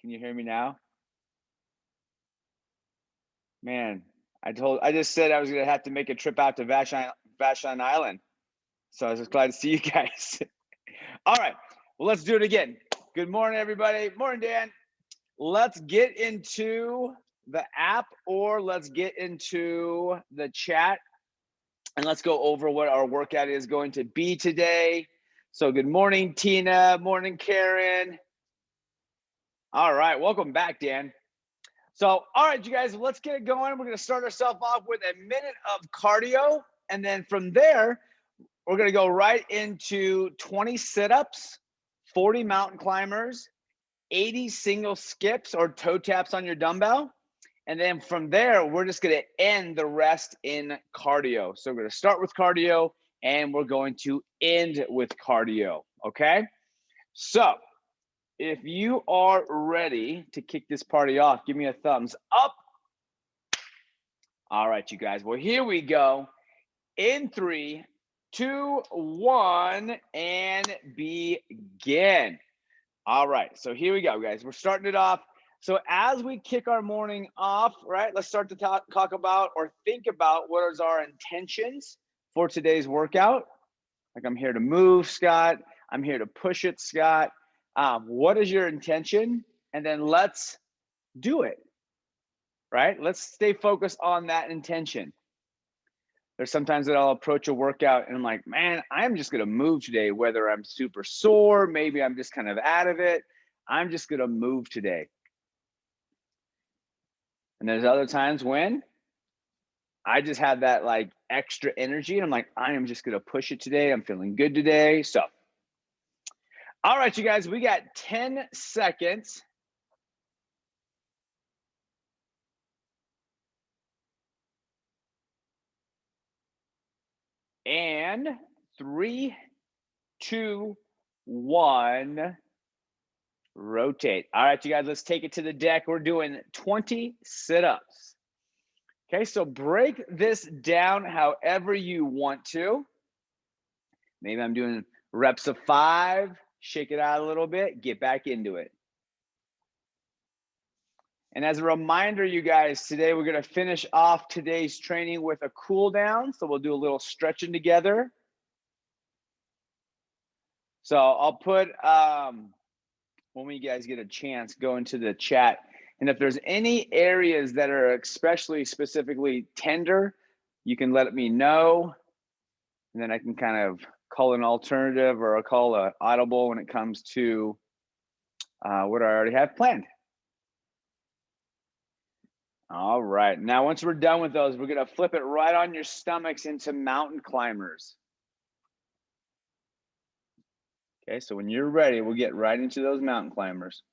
Can you hear me now? Man, I just said I was gonna have to make a trip out to Vashon Island. So I was just glad to see you guys. All right, well, let's do it again. Good morning, everybody. Morning, Dan. Let's get into the app, or let's get into the chat, and let's go over what our workout is going to be today. So good morning, Tina. Morning, Karen. All right, welcome back, Dan. So, all right, you guys, let's get it going. We're going to start ourselves off with a minute of cardio. And then from there, we're going to go right into 20 sit-ups, 40 mountain climbers, 80 single skips or toe taps on your dumbbell. And then from there, we're just going to end the rest in cardio. So we're going to start with cardio, and we're going to end with cardio, okay? So if you are ready to kick this party off, give me a thumbs up. All right, you guys. Well, here we go. In 3, 2, 1, and begin. All right, so here we go, guys. We're starting it off. So as we kick our morning off, right, let's start to talk about or think about what is our intentions for today's workout. Like, I'm here to move, Scott. I'm here to push it, Scott. What is your intention? And then let's do it, right? Let's stay focused on that intention. There's sometimes that I'll approach a workout and I'm like, man, I'm just going to move today, whether I'm super sore, maybe I'm just kind of out of it. I'm just going to move today. And there's other times when I just have that like extra energy and I'm like, I am just going to push it today. I'm feeling good today. So, all right, you guys, we got 10 seconds. And 3, 2, 1, rotate. All right, you guys, let's take it to the deck. We're doing 20 sit-ups. Okay, so break this down however you want to. Maybe I'm doing reps of 5, shake it out a little bit, get back into it. And as a reminder, you guys, today we're going to finish off today's training with a cool down. So we'll do a little stretching together. So I'll put, when you guys get a chance, go into the chat. And if there's any areas that are especially specifically tender, you can let me know. And then I can kind of call an alternative or I'll call an audible when it comes to what I already have planned. All right, now once we're done with those, we're gonna flip it right on your stomachs into mountain climbers. Okay, so when you're ready, we'll get right into those mountain climbers.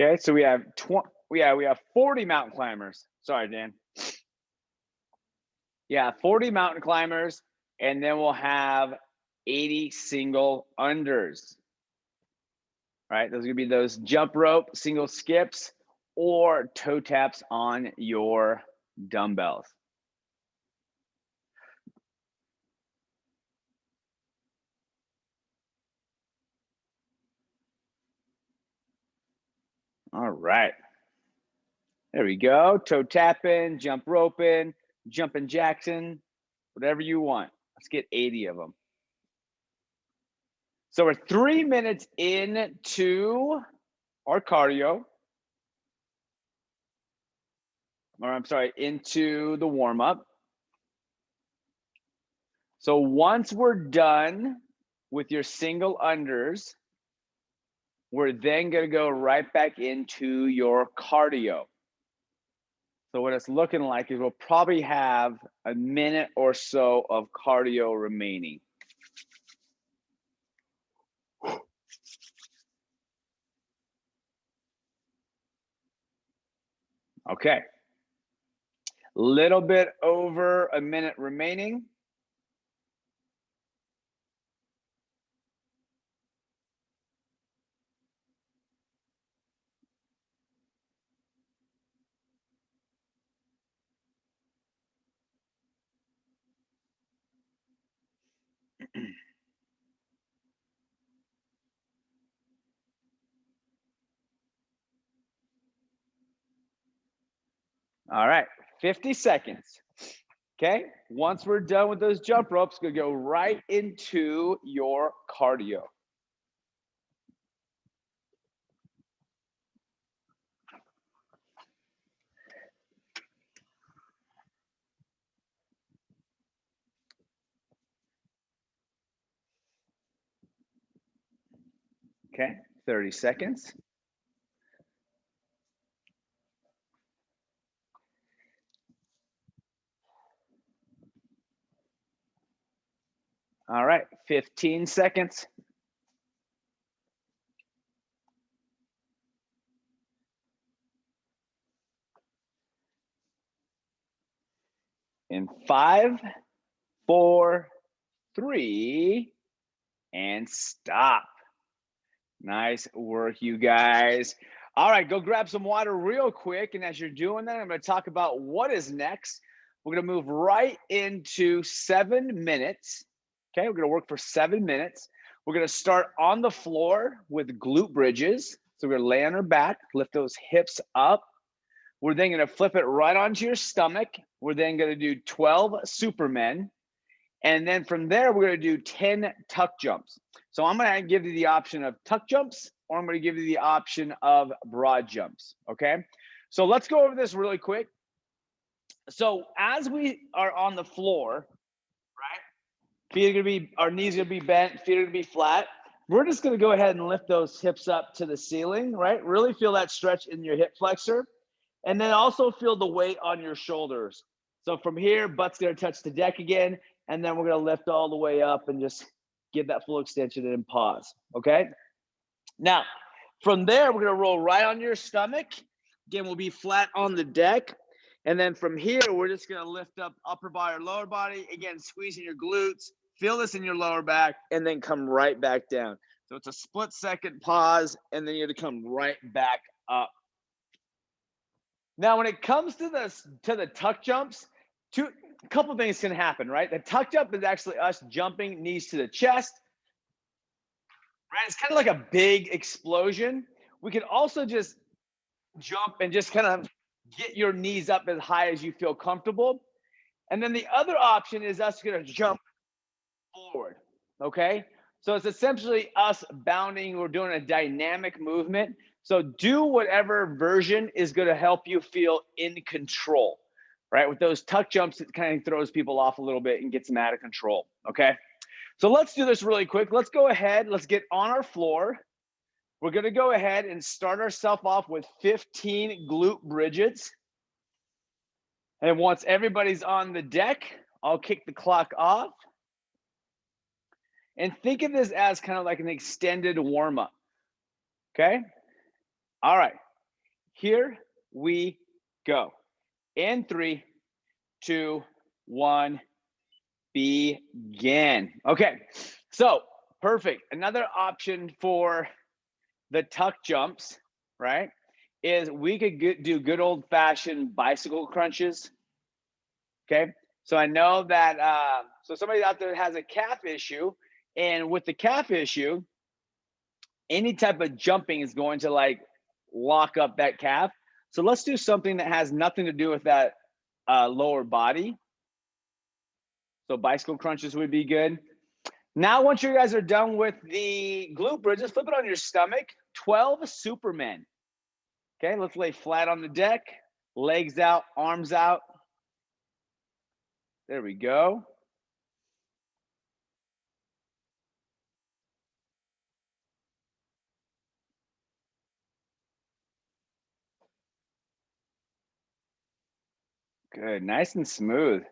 Okay, so we have 40 mountain climbers. Sorry, Dan. Yeah, 40 mountain climbers, and then we'll have 80 single unders. Right, those are gonna be those jump rope, single skips, or toe taps on your dumbbells. All right. There we go. Toe tapping, jump roping, jumping Jackson, whatever you want. Let's get 80 of them. So we're 3 minutes into our cardio. Or I'm sorry, into the warm-up. So once we're done with your single unders, we're then going to go right back into your cardio. So what it's looking like is we'll probably have a minute or so of cardio remaining. Okay. Little bit over a minute remaining. All right, 50 seconds. Okay, once we're done with those jump ropes, we're gonna go right into your cardio. Okay, 30 seconds. All right, 15 seconds. In 5, 4, 3, and stop. Nice work, you guys. All right, go grab some water real quick. And as you're doing that, I'm going to talk about what is next. We're going to move right into 7 minutes. Okay, we're going to work for 7 minutes. We're going to start on the floor with glute bridges. So we're going to lay on our back, lift those hips up. We're then going to flip it right onto your stomach. We're then going to do 12 Supermen. And then from there, we're going to do 10 tuck jumps. So I'm going to give you the option of tuck jumps, or I'm going to give you the option of broad jumps. Okay. So let's go over this really quick. So as we are on the floor, right? Feet are going to be, our knees are going to be bent, feet are going to be flat. We're just going to go ahead and lift those hips up to the ceiling, right? Really feel that stretch in your hip flexor. And then also feel the weight on your shoulders. So from here, butt's going to touch the deck again. And then we're going to lift all the way up and just give that full extension and pause. Okay. Now, from there, we're going to roll right on your stomach. Again, we'll be flat on the deck. And then from here, we're just going to lift up upper body or lower body. Again, squeezing your glutes. Feel this in your lower back and then come right back down. So it's a split second pause, and then you're going to come right back up. Now, when it comes to the tuck jumps, a couple of things can happen, right? The tuck jump is actually us jumping knees to the chest, right? It's kind of like a big explosion. We can also just jump and just kind of get your knees up as high as you feel comfortable. And then the other option is us going to jump forward, okay? So it's essentially us bounding. We're doing a dynamic movement. So do whatever version is going to help you feel in control, right? With those tuck jumps, it kind of throws people off a little bit and gets them out of control, okay? So let's do this really quick. Let's go ahead. Let's get on our floor. We're going to go ahead and start ourselves off with 15 glute bridges. And once everybody's on the deck, I'll kick the clock off. And think of this as kind of like an extended warm-up, okay? All right, here we go. In 3, 2, 1, begin. Okay, so perfect. Another option for the tuck jumps, right, is we could do good old-fashioned bicycle crunches, okay? So I know that, so somebody out there has a calf issue, and with the calf issue, any type of jumping is going to like lock up that calf. So let's do something that has nothing to do with that lower body. So bicycle crunches would be good. Now, once you guys are done with the glute bridges, flip it on your stomach, 12 Supermen. Okay, let's lay flat on the deck, legs out, arms out. There we go. Good, nice and smooth.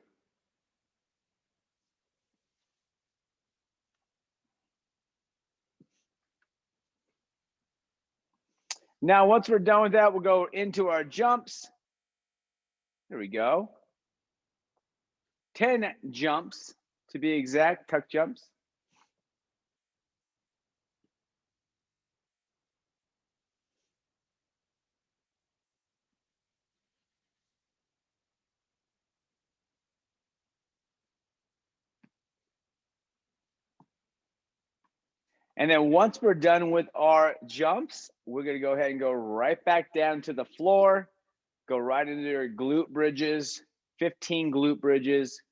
Now, once we're done with that, we'll go into our jumps. There we go. 10 jumps to be exact, tuck jumps. And then once we're done with our jumps, we're going to go ahead and go right back down to the floor. Go right into your glute bridges, 15 glute bridges,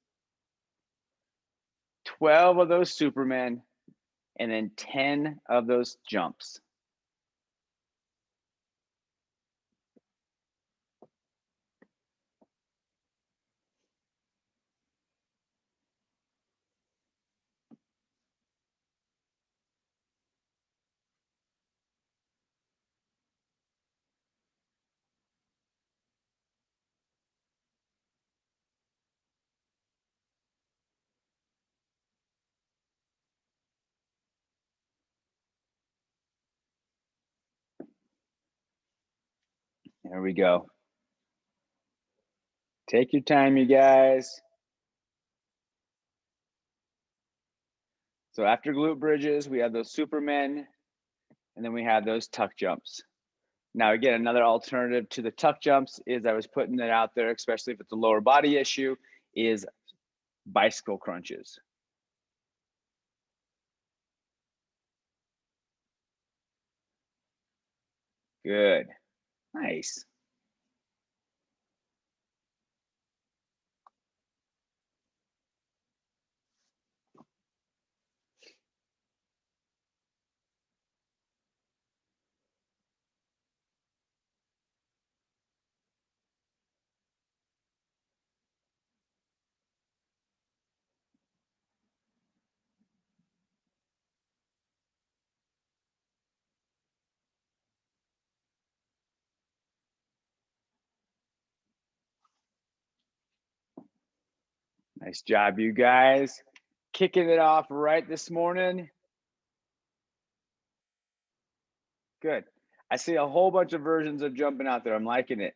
12 of those Supermen, and then 10 of those jumps. There we go. Take your time, you guys. So after glute bridges, we have those Supermen, and then we have those tuck jumps. Now, again, another alternative to the tuck jumps is, I was putting it out there, especially if it's a lower body issue, is bicycle crunches. Good. Nice. Nice job, you guys. Kicking it off right this morning. Good. I see a whole bunch of versions of jumping out there. I'm liking it.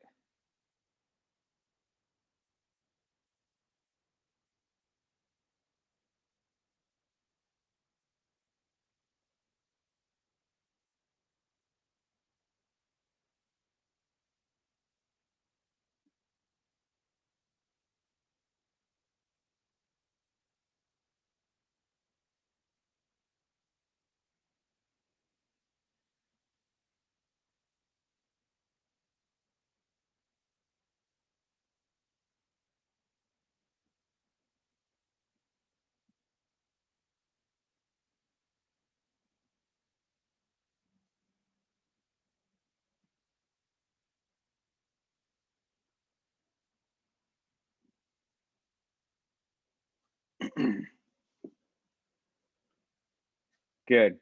Good.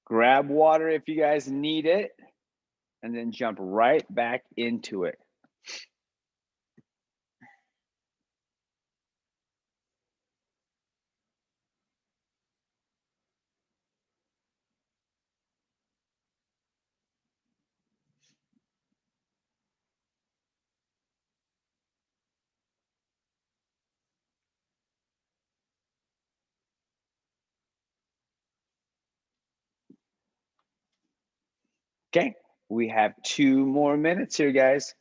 Grab water if you guys need it, and then jump right back into it. Okay, we have 2 more minutes here, guys.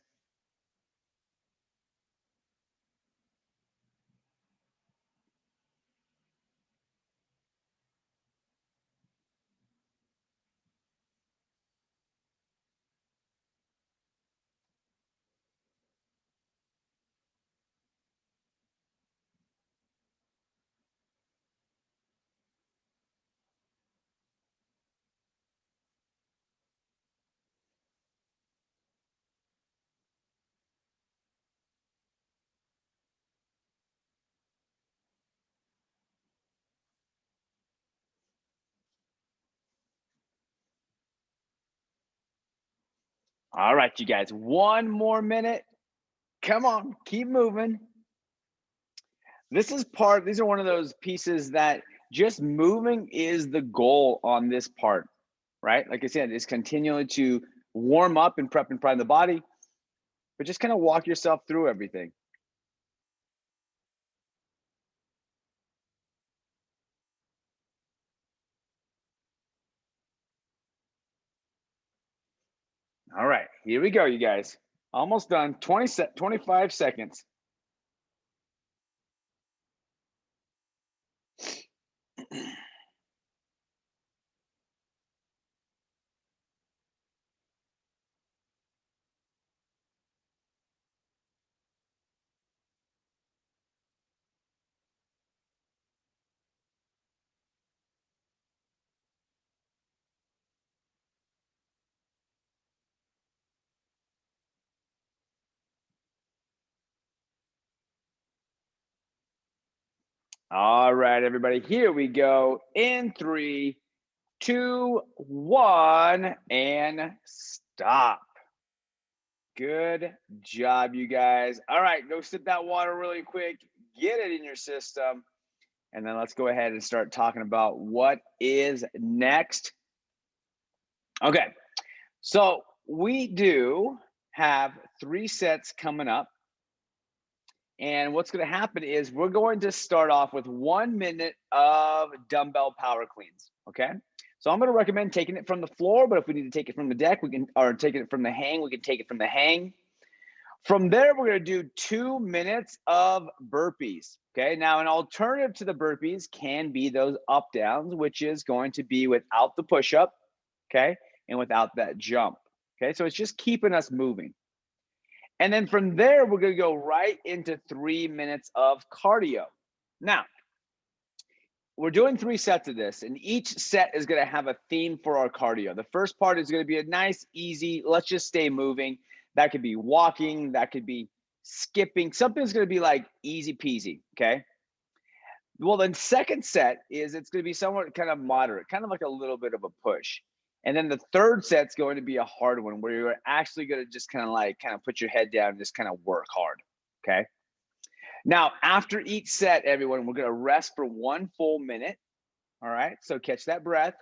All right, you guys, 1 more minute. Come on, keep moving. These are one of those pieces that just moving is the goal on this part, right? Like I said, it's continually to warm up and prep and prime the body, but just kind of walk yourself through everything. All right, here we go, you guys. Almost done. 25 seconds. All right, everybody, here we go. In 3, 2, 1, and stop. Good job, you guys. All right, go sip that water really quick. Get it in your system. And then let's go ahead and start talking about what is next. Okay, so we do have 3 sets coming up. And what's going to happen is we're going to start off with 1 minute of dumbbell power cleans, okay? So I'm going to recommend taking it from the floor, but if we need to take it from the deck, we can, or taking it from the hang, we can take it from the hang. From there, we're going to do 2 minutes of burpees, okay? Now, an alternative to the burpees can be those up downs, which is going to be without the push-up, okay? And without that jump, okay? So it's just keeping us moving. And then from there, we're going to go right into 3 minutes of cardio. Now, we're doing 3 sets of this, and each set is going to have a theme for our cardio. The first part is going to be a nice, easy, let's just stay moving. That could be walking, that could be skipping. Something's going to be like easy peasy, okay? Well, then second set is it's going to be somewhat kind of moderate, kind of like a little bit of a push. And then the third set's going to be a hard one where you're actually going to just kind of put your head down and just kind of work hard, okay? Now, after each set, everyone, we're going to rest for 1 full minute, all right? So catch that breath,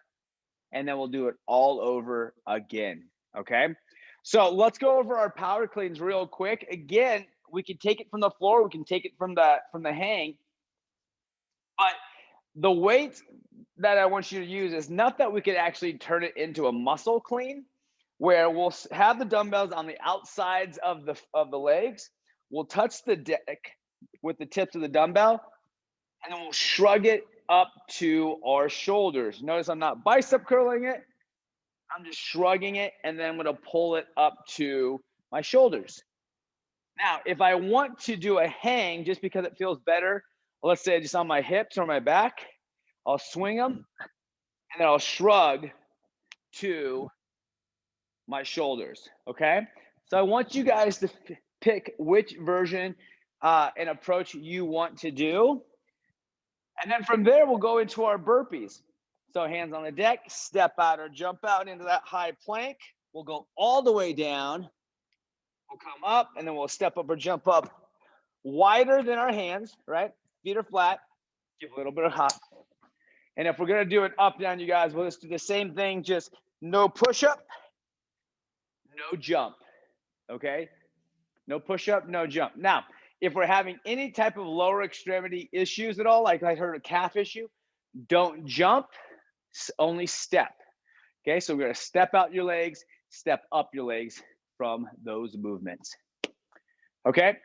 and then we'll do it all over again, okay? So let's go over our power cleans real quick. Again, we can take it from the floor, we can take it from the hang, but the weight that I want you to use is not that we could actually turn it into a muscle clean, where we'll have the dumbbells on the outsides of the legs. We'll touch the deck with the tips of the dumbbell, and then we'll shrug it up to our shoulders. Notice I'm not bicep curling it. I'm just shrugging it, and then I'm going to pull it up to my shoulders. Now, if I want to do a hang just because it feels better, let's say just on my hips or my back, I'll swing them, and then I'll shrug to my shoulders, okay? So I want you guys to pick which version and approach you want to do. And then from there, we'll go into our burpees. So hands on the deck, step out or jump out into that high plank. We'll go all the way down. We'll come up, and then we'll step up or jump up wider than our hands, right? Feet are flat. Give a little bit of hop. And if we're going to do an up down, you guys, we'll just do the same thing, just no push up, no jump, okay? No push up, no jump. Now, if we're having any type of lower extremity issues at all, like I heard a calf issue, don't jump, only step, okay? So we're going to step out your legs, step up your legs from those movements, okay?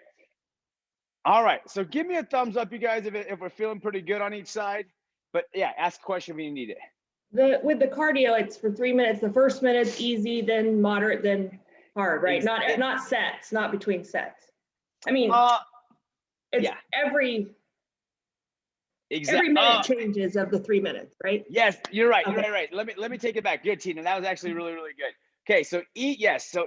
All right, so give me a thumbs up, you guys, if we're feeling pretty good on each side. But yeah, ask a question when you need it. With the cardio, it's for 3 minutes. The first minute's easy, then moderate, then hard, right? Not sets, not between sets. I mean, it's yeah. Every minute changes of the 3 minutes, right? Yes, you're right. Okay. You're right. Let me take it back. Good, Tina. That was actually really, really good. Okay, so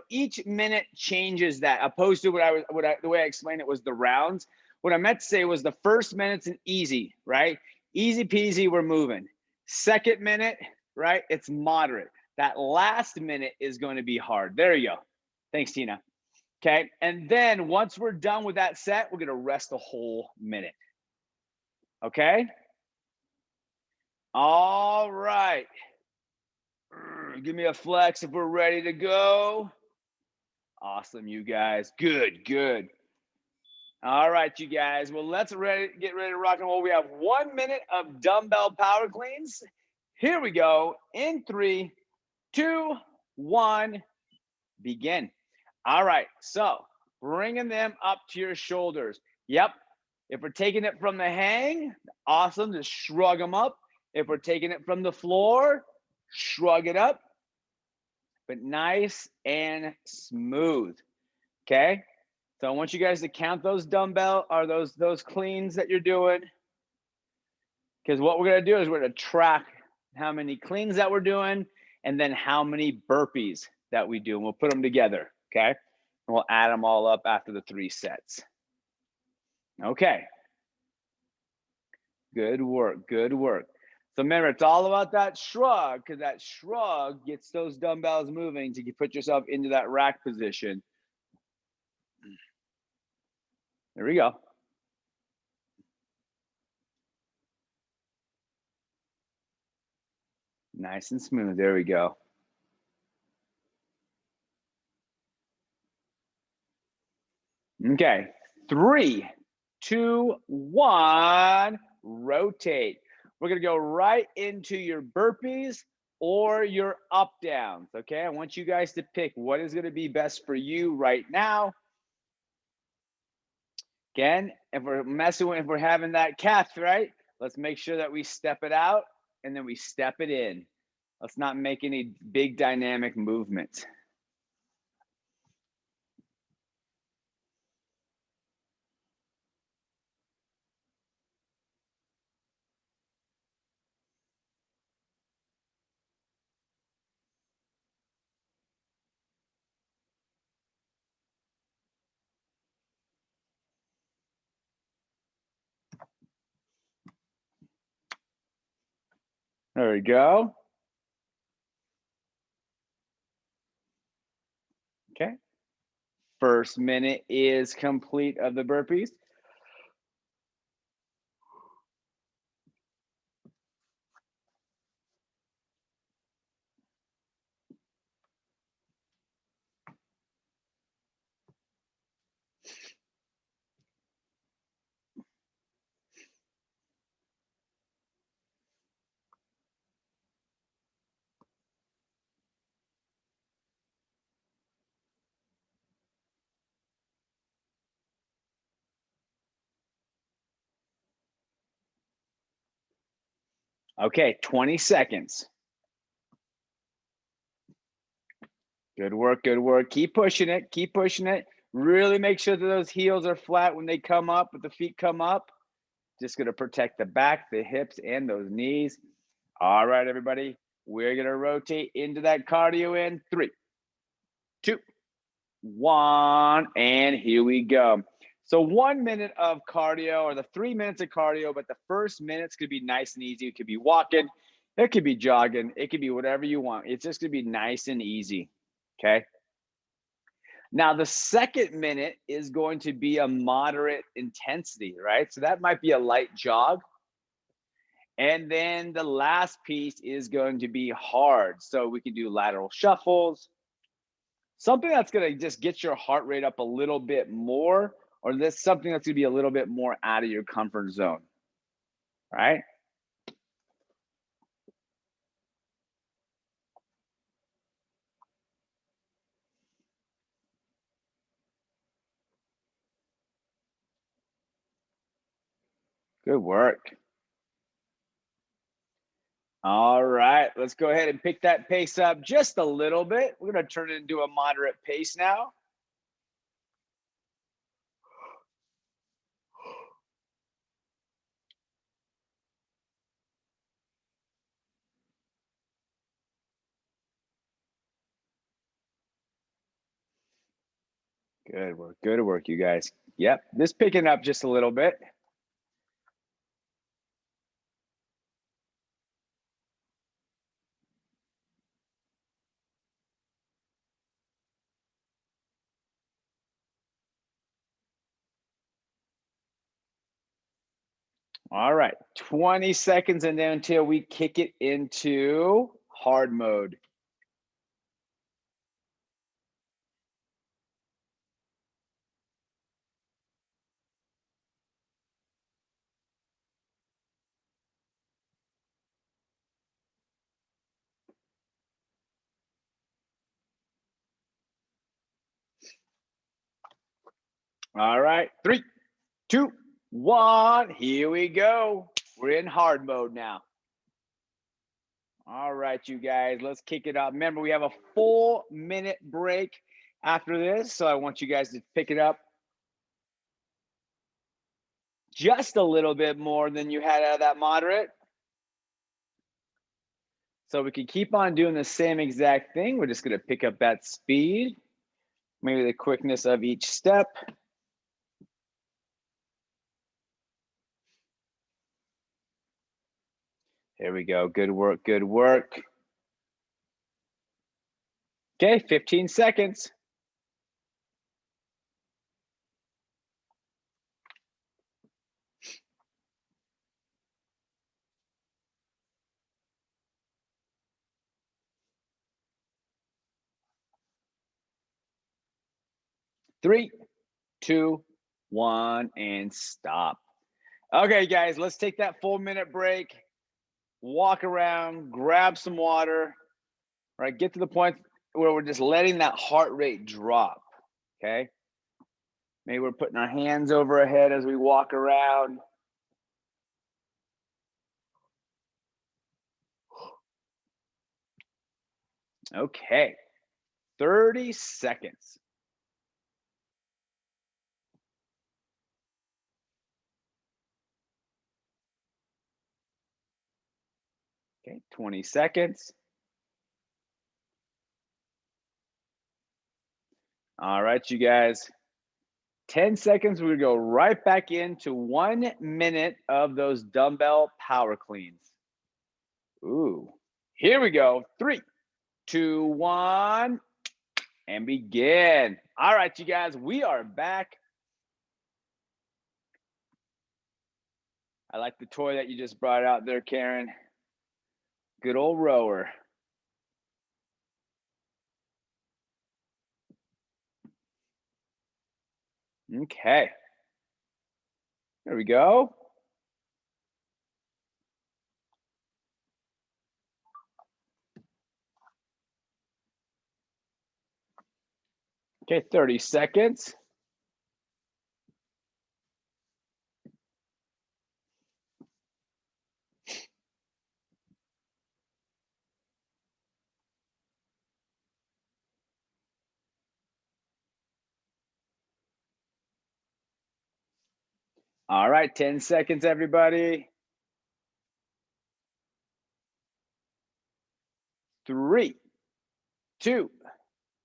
each minute changes that, opposed to the way I explained it was the rounds. What I meant to say was the first minute's an easy, right? Easy peasy, we're moving. Second minute, right? It's moderate. That last minute is going to be hard. There you go. Thanks, Tina. Okay, and then once we're done with that set, we're going to rest a whole minute. Okay? All right. Give me a flex if we're ready to go. Awesome, you guys. Good, good. All right, you guys. Well, let's get ready to rock and roll. We have 1 minute of dumbbell power cleans. Here we go. In 3, 2, 1, begin. All right, so bringing them up to your shoulders. Yep. If we're taking it from the hang, awesome. Just shrug them up. If we're taking it from the floor, shrug it up, but nice and smooth. Okay. So I want you guys to count those dumbbell or those cleans that you're doing. Because what we're going to do is we're going to track how many cleans that we're doing and then how many burpees that we do. And we'll put them together. Okay. And we'll add them all up after the 3 sets. Okay. Good work, good work. So remember, it's all about that shrug, because that shrug gets those dumbbells moving to put yourself into that rack position. There we go. Nice and smooth. There we go. Okay, 3, 2, 1, rotate. We're gonna go right into your burpees or your up downs, okay? I want you guys to pick what is gonna be best for you right now. Again, if we're having that calf, right? Let's make sure that we step it out and then we step it in. Let's not make any big dynamic movements. There we go. Okay. First minute is complete of the burpees. Okay, 20 seconds. Good work, good work. Keep pushing it, keep pushing it. Really make sure that those heels are flat when they come up, when the feet come up. Just gonna protect the back, the hips, and those knees. All right, everybody. We're gonna rotate into that cardio in 3, 2, 1, and here we go. So 1 minute of cardio, or the 3 minutes of cardio, but the first minute's could be nice and easy. It could be walking, it could be jogging, it could be whatever you want. It's just gonna be nice and easy, okay? Now the second minute is going to be a moderate intensity, right? So that might be a light jog. And then the last piece is going to be hard. So we can do lateral shuffles, something that's going to just get your heart rate up a little bit more, or this something that's going to be a little bit more out of your comfort zone, right? Good work. All right, let's go ahead and pick that pace up just a little bit. We're going to turn it into a moderate pace now. Good work, you guys. Yep, this picking up just a little bit. All right, 20 seconds and then until we kick it into hard mode. All right, 3, 2, 1, here we go. We're in hard mode now. All right, you guys, let's kick it up. Remember, we have a full minute break after this, so I want you guys to pick it up just a little bit more than you had out of that moderate. So we can keep on doing the same exact thing. We're just going to pick up that speed, maybe the quickness of each step. Here we go. Good work. Good work. Okay, 15 seconds. Three, two, one, and stop. Okay, guys, let's take that full minute break. Walk around, grab some water, right? Get to the point where we're just letting that heart rate drop, okay? Maybe we're putting our hands over our head as we walk around. Okay, 30 seconds. Okay, 20 seconds. All right, you guys. 10 seconds, we're gonna go right back into 1 minute of those dumbbell power cleans. Ooh, here we go. 3, 2, 1, and begin. All right, you guys, we are back. I like the toy that you just brought out there, Karen. Good old rower. Okay. There we go. Okay, 30 seconds. All right, 10 seconds, everybody. 3, 2,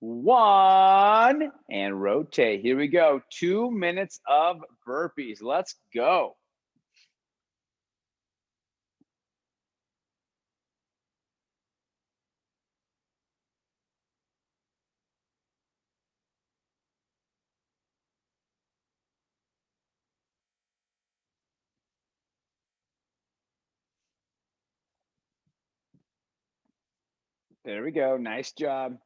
1, and rotate. Here we go. 2 minutes of burpees. Let's go. There we go. Nice job.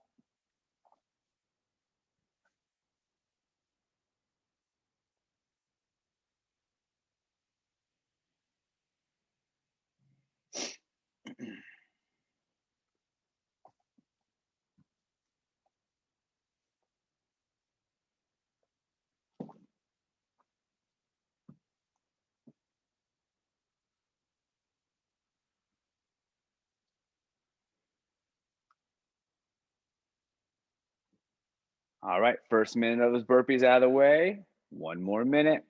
All right, first minute of those burpees out of the way. 1 more minute.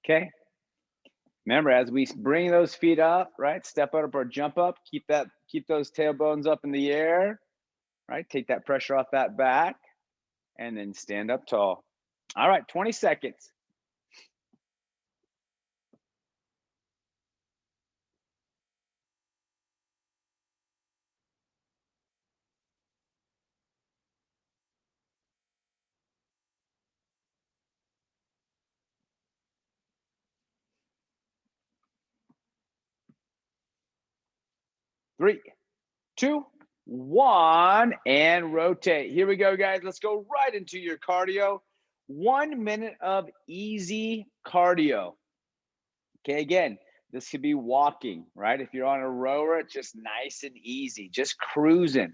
Okay. Remember, as we bring those feet up, right? Step up or jump up. Keep those tailbones up in the air, right? Take that pressure off that back, and then stand up tall. All right, 20 seconds. Three, 2, 1, and rotate. Here we go, guys. Let's go right into your cardio. 1 minute of easy cardio. Okay, again, this could be walking, right? If you're on a rower, it's just nice and easy, just cruising.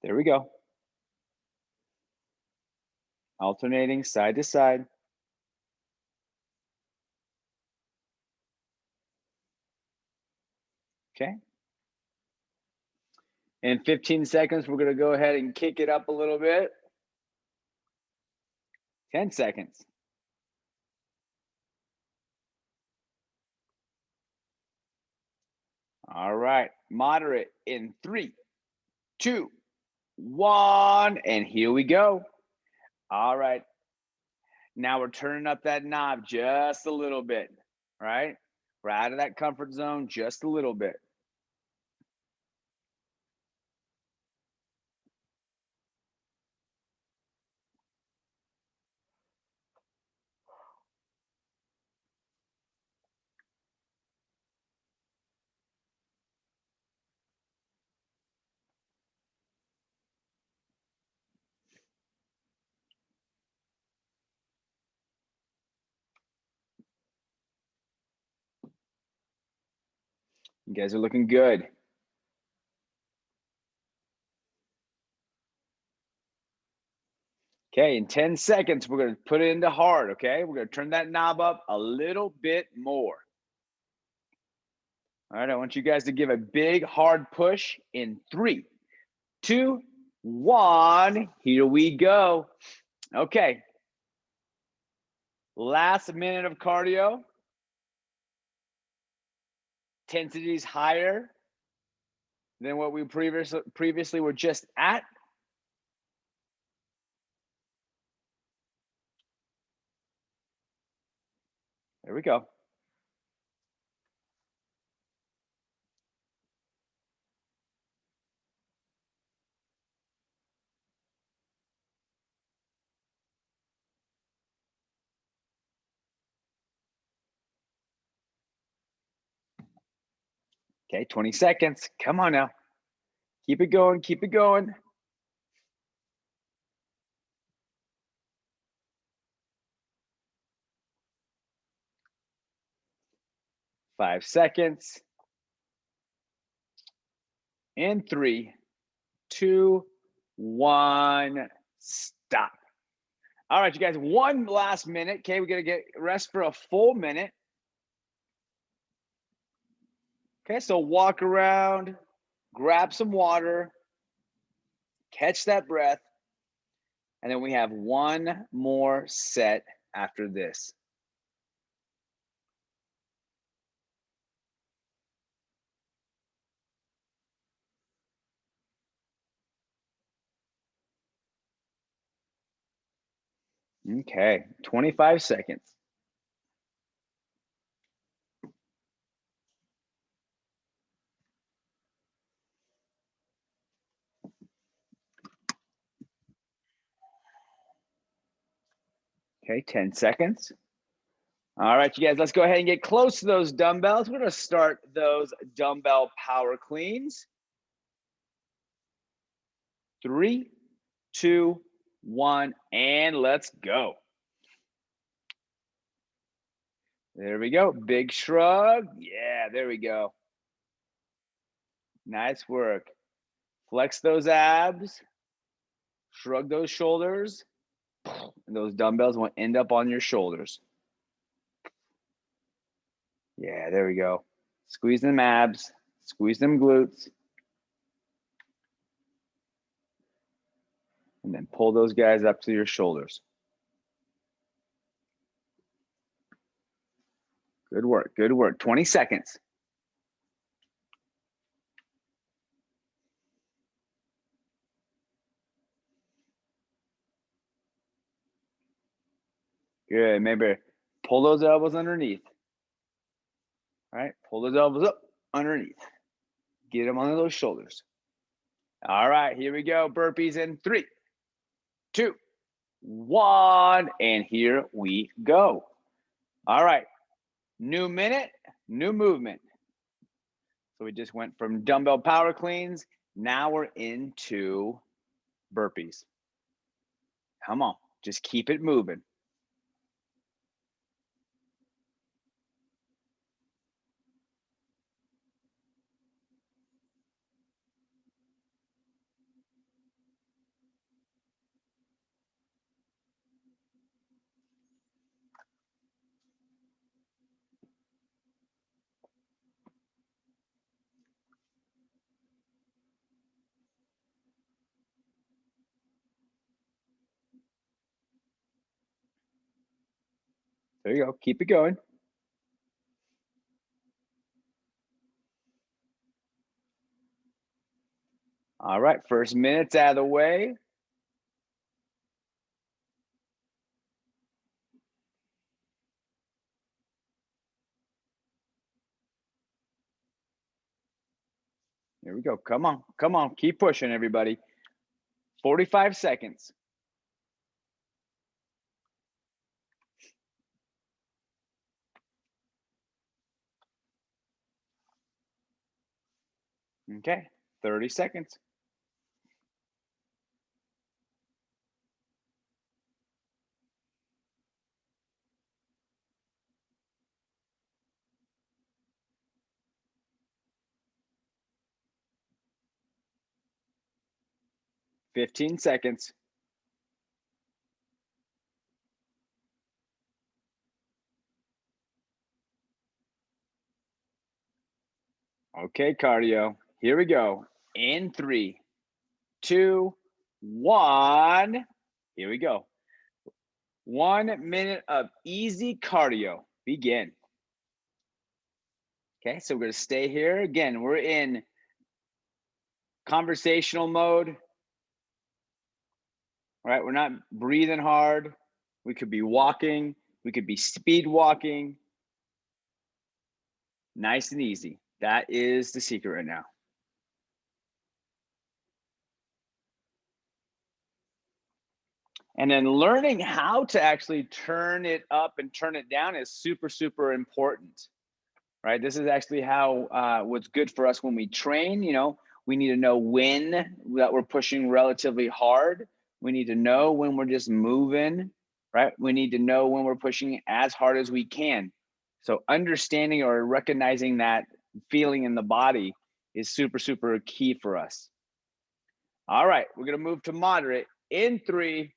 There we go. Alternating side to side. Okay. In 15 seconds, we're going to go ahead and kick it up a little bit. 10 seconds. All right. Moderate in 3, 2, 1. And here we go. All right. Now we're turning up that knob just a little bit, right? We're out of that comfort zone just a little bit. You guys are looking good. Okay, in 10 seconds, we're going to put it into hard, okay? We're going to turn that knob up a little bit more. All right, I want you guys to give a big, hard push in 3, 2, 1. Here we go. Okay. Last minute of cardio. Intensity is higher than what we previously were just at. There we go. Okay, 20 seconds. Come on now. Keep it going. Keep it going. 5 seconds. In 3, 2, 1. Stop. All right, you guys, one last minute. Okay, we're going to get rest for a full minute. Okay, so walk around, grab some water, catch that breath, and then we have one more set after this. Okay, 25 seconds. Okay, 10 seconds. All right, you guys, let's go ahead and get close to those dumbbells. We're going to start those dumbbell power cleans. 3, 2, 1, and let's go. There we go. Big shrug. Yeah, there we go. Nice work. Flex those abs. Shrug those shoulders. And those dumbbells will end up on your shoulders. Yeah, there we go. Squeeze them abs. Squeeze them glutes. And then pull those guys up to your shoulders. Good work. Good work. 20 seconds. Good. Maybe pull those elbows underneath. All right. Pull those elbows up underneath. Get them under those shoulders. All right. Here we go. Burpees in 3, 2, 1. And here we go. All right. New minute, new movement. So we just went from dumbbell power cleans. Now we're into burpees. Come on. Just keep it moving. There you go. Keep it going. All right, first minute's out of the way. Here we go. Come on. Come on. Keep pushing, everybody. 45 seconds. Okay, 30 seconds. $15 seconds. Okay, cardio. Here we go. In 3, 2, 1. Here we go. 1 minute of easy cardio. Begin. Okay, so we're going to stay here. Again, we're in conversational mode. All right, we're not breathing hard. We could be walking. We could be speed walking. Nice and easy. That is the secret right now. And then learning how to actually turn it up and turn it down is super, super important, right? This is actually how what's good for us when we train. You know, we need to know when that we're pushing relatively hard. We need to know when we're just moving, right? We need to know when we're pushing as hard as we can. So understanding or recognizing that feeling in the body is super, super key for us. All right, we're gonna move to moderate in 3,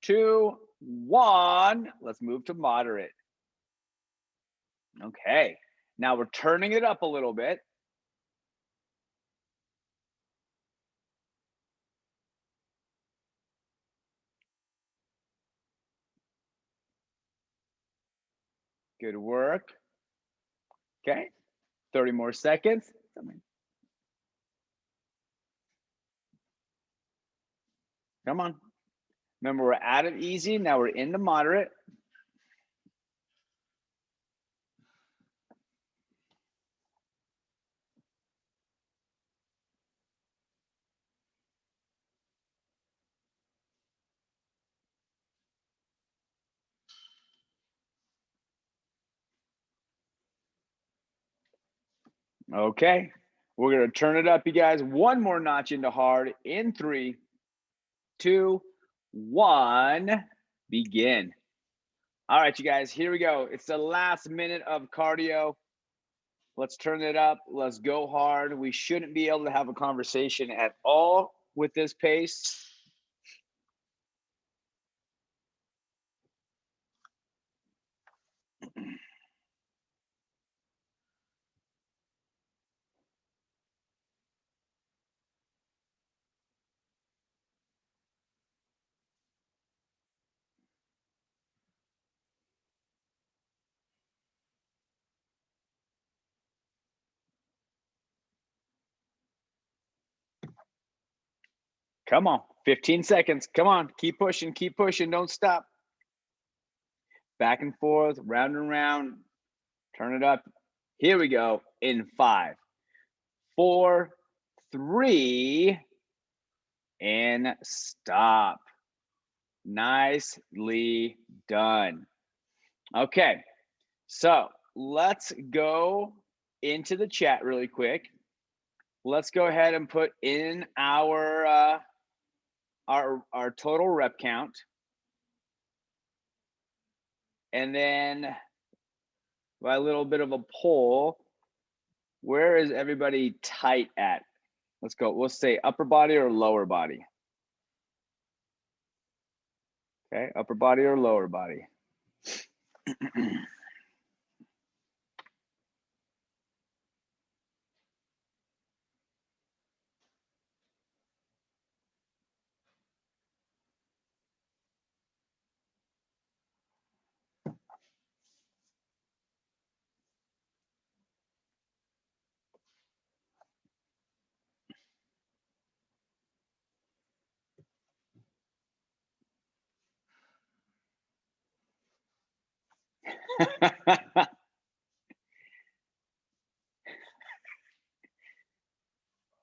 2, 1. Let's move to moderate. Okay, now we're turning it up a little bit. Good work. Okay, 30 more seconds. Come on. Remember, we're out of easy. Now we're into moderate. Okay, we're gonna turn it up, you guys. One more notch into hard in 3, 2, 1. Begin. All right, you guys, here we go. It's the last minute of cardio. Let's turn it up. Let's go hard. We shouldn't be able to have a conversation at all with this pace. Come on, 15 seconds. Come on, keep pushing, don't stop. Back and forth, round and round. Turn it up. Here we go in 5, 4, 3, and stop. Nicely done. Okay, so let's go into the chat really quick. Let's go ahead and put in our total rep count. And then by a little bit of a poll, where is everybody tight at? Let's go. We'll say upper body or lower body. Okay, upper body or lower body.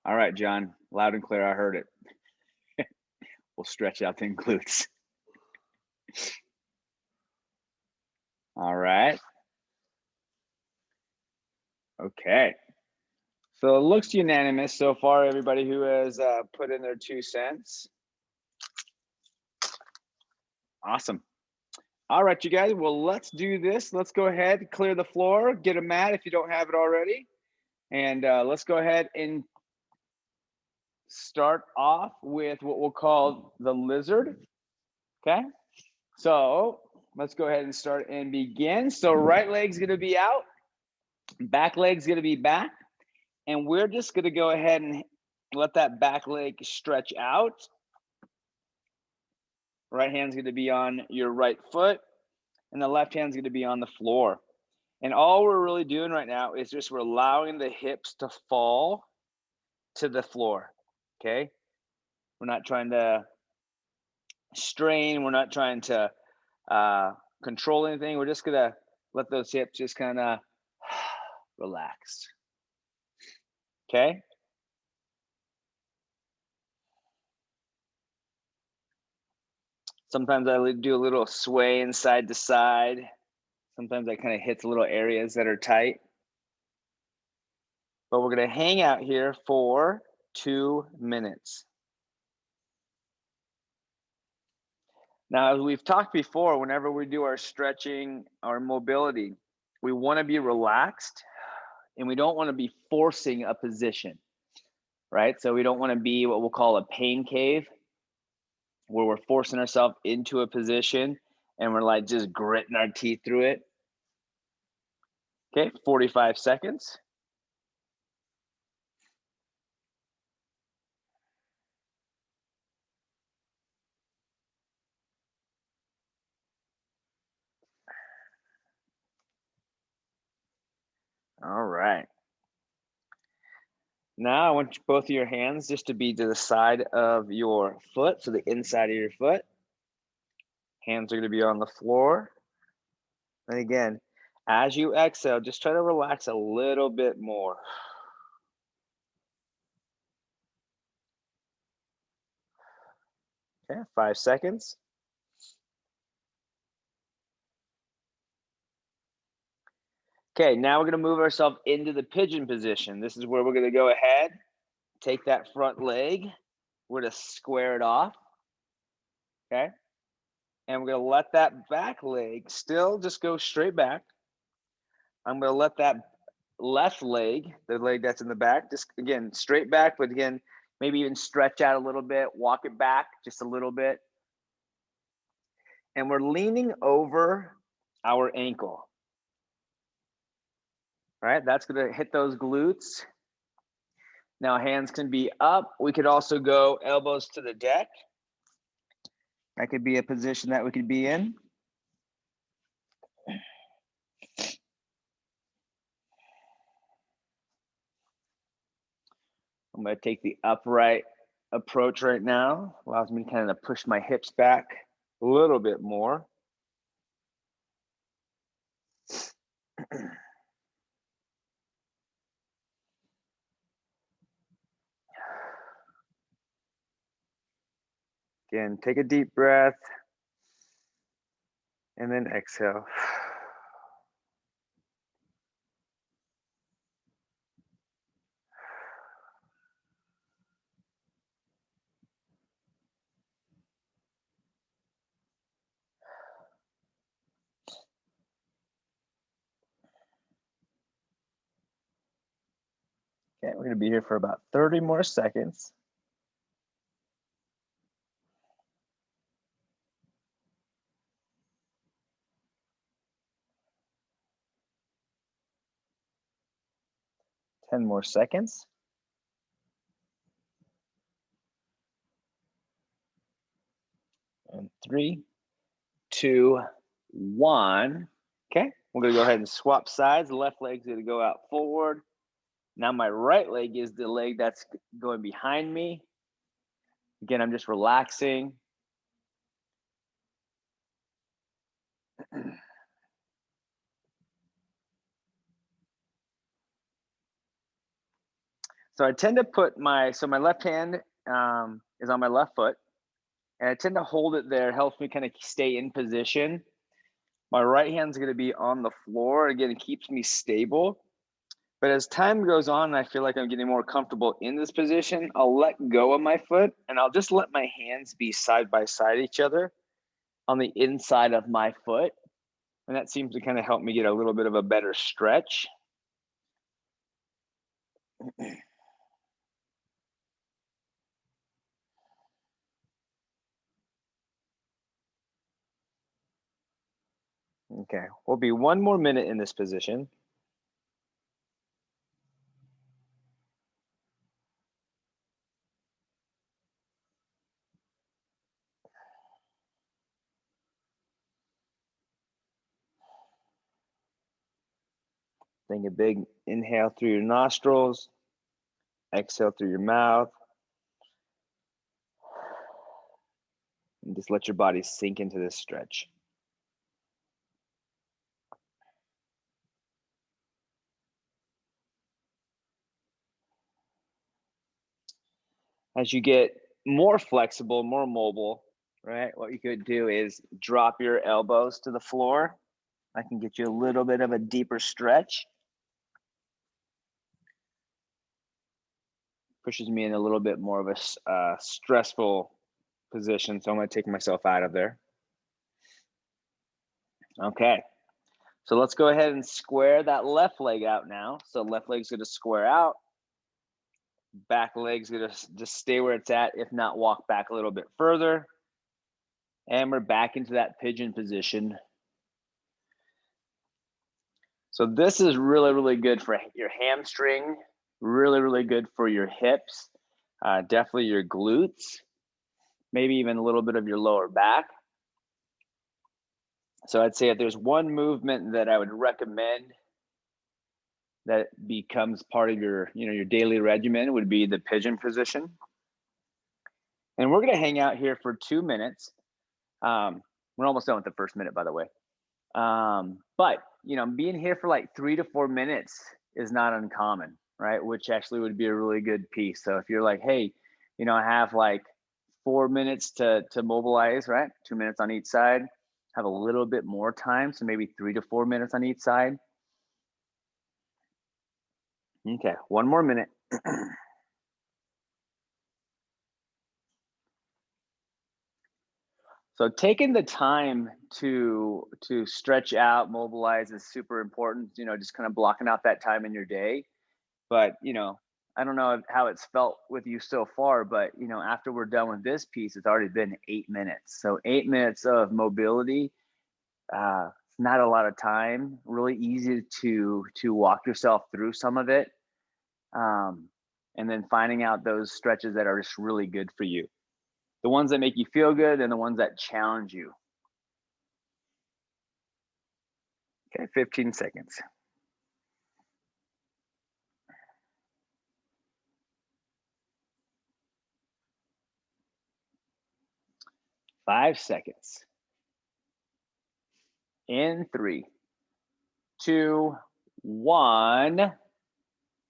All right, John, loud and clear, I heard it. We'll stretch out the glutes. All right. Okay. So it looks unanimous so far, everybody who has put in their 2 cents. Awesome. All right, you guys, well, let's do this. Let's go ahead, clear the floor, get a mat if you don't have it already. And let's go ahead and start off with what we'll call the lizard. Okay. So let's go ahead and start and begin. So right leg's going to be out, back leg's going to be back. And we're just going to go ahead and let that back leg stretch out. Right hand's going to be on your right foot, and the left hand's going to be on the floor. And all we're really doing right now is just we're allowing the hips to fall to the floor. Okay. We're not trying to strain. We're not trying to control anything. We're just going to let those hips just kind of relax. Okay. Sometimes I do a little sway in side to side. Sometimes I kind of hit the little areas that are tight. But we're going to hang out here for 2 minutes. Now, as we've talked before, whenever we do our stretching, our mobility, we want to be relaxed and we don't want to be forcing a position, right? So we don't want to be what we'll call a pain cave, where we're forcing ourselves into a position and we're like just gritting our teeth through it. Okay, 45 seconds. All right. Now I want both of your hands just to be to the side of your foot, so the inside of your foot. Hands are going to be on the floor. And again, as you exhale, just try to relax a little bit more. Okay, 5 seconds. Okay, now we're going to move ourselves into the pigeon position. This is where we're going to go ahead, take that front leg, we're going to square it off. Okay, and we're going to let that back leg still just go straight back. I'm going to let that left leg, the leg that's in the back, just again straight back, but again maybe even stretch out a little bit, walk it back just a little bit. And we're leaning over our ankle. Right, that's going to hit those glutes. Now hands can be up. We could also go elbows to the deck. That could be a position that we could be in. I'm going to take the upright approach right now. Allows me to kind of push my hips back a little bit more. Again, take a deep breath and then exhale. Okay, we're going to be here for about 30 more seconds. Ten more seconds. And 3, 2, 1. Okay, we're going to go ahead and swap sides. The left leg's going to go out forward. Now my right leg is the leg that's going behind me. Again, I'm just relaxing. So I tend to put my left hand is on my left foot, and I tend to hold it there. It helps me kind of stay in position. My right hand's going to be on the floor. Again, it keeps me stable. But as time goes on, and I feel like I'm getting more comfortable in this position, I'll let go of my foot, and I'll just let my hands be side by side each other on the inside of my foot. And that seems to kind of help me get a little bit of a better stretch. Okay, we'll be 1 more minute in this position. Take a big inhale through your nostrils, exhale through your mouth, and just let your body sink into this stretch. As you get more flexible, more mobile, right, what you could do is drop your elbows to the floor. I can get you a little bit of a deeper stretch. Pushes me in a little bit more of a stressful position, so I'm going to take myself out of there. Okay, so let's go ahead and square that left leg out now. So left leg's going to square out. Back leg's going to just stay where it's at, if not walk back a little bit further. And we're back into that pigeon position. So this is really, really good for your hamstring, really, really good for your hips, definitely your glutes, maybe even a little bit of your lower back. So I'd say if there's one movement that I would recommend that becomes part of your, your daily regimen, would be the pigeon position. And we're going to hang out here for 2 minutes. We're almost done with the first minute, by the way. But being here for like 3 to 4 minutes is not uncommon, right? Which actually would be a really good piece. So if you're like, hey, I have like 4 minutes to mobilize, right? 2 minutes on each side, have a little bit more time. So maybe 3 to 4 minutes on each side. Okay, 1 more minute. So taking the time to stretch out, mobilize is super important, just kind of blocking out that time in your day. But, I don't know how it's felt with you so far, but, after we're done with this piece, it's already been 8 minutes. So 8 minutes of mobility, it's not a lot of time, really easy to walk yourself through some of it. And then finding out those stretches that are just really good for you. The ones that make you feel good and the ones that challenge you. Okay, 15 seconds. Five seconds. In 3, 2, 1.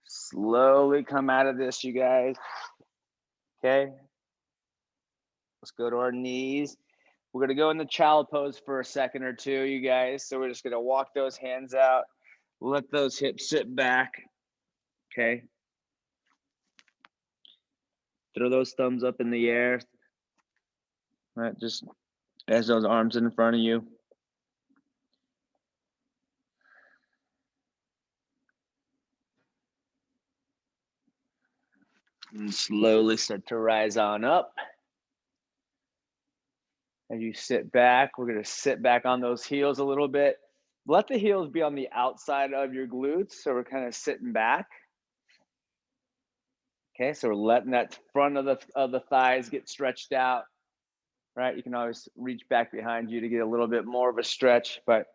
Slowly come out of this, you guys. Okay. Let's go to our knees. We're going to go in the child pose for a second or two, you guys. So we're just going to walk those hands out. Let those hips sit back. Okay. Throw those thumbs up in the air. All right, just as those arms in front of you. And slowly start to rise on up. As you sit back, we're going to sit back on those heels a little bit. Let the heels be on the outside of your glutes. So we're kind of sitting back. Okay, so we're letting that front of the thighs get stretched out. Right, you can always reach back behind you to get a little bit more of a stretch, but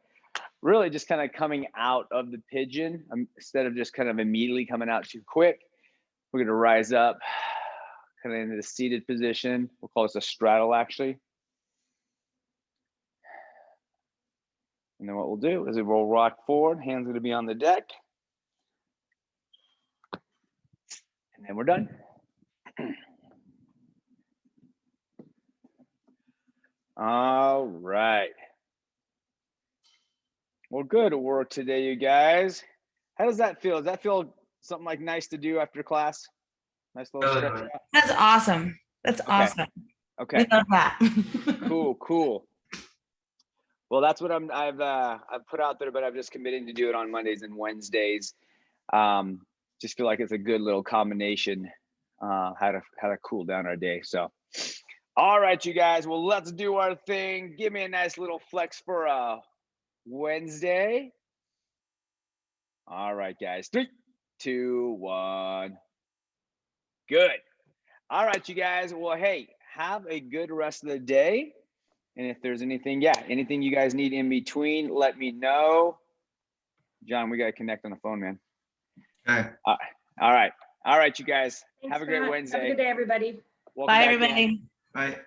really just kind of coming out of the pigeon instead of just kind of immediately coming out too quick. We're going to rise up kind of into the seated position. We'll call this a straddle, actually. And then what we'll do is we'll rock forward. Hands going to be on the deck. And then we're done. All right. Well, good work today, you guys. How does that feel? Does that feel something like nice to do after class? Nice little stretch out? That's awesome. That's awesome. Okay. We love that. Cool. Well, that's what I've put out there, but I'm just committing to do it on Mondays and Wednesdays. Just feel like it's a good little combination, how to cool down our day. So, all right, you guys. Well, let's do our thing. Give me a nice little flex for Wednesday. All right, guys. 3, 2, 1. Good. All right, you guys. Well, hey, have a good rest of the day. And if there's anything you guys need in between, let me know. John, we got to connect on the phone, man. Okay. All right, you guys. Thanks, have a great Matt. Wednesday. Have a good day, everybody. Welcome Bye, back in. everybody. Bye.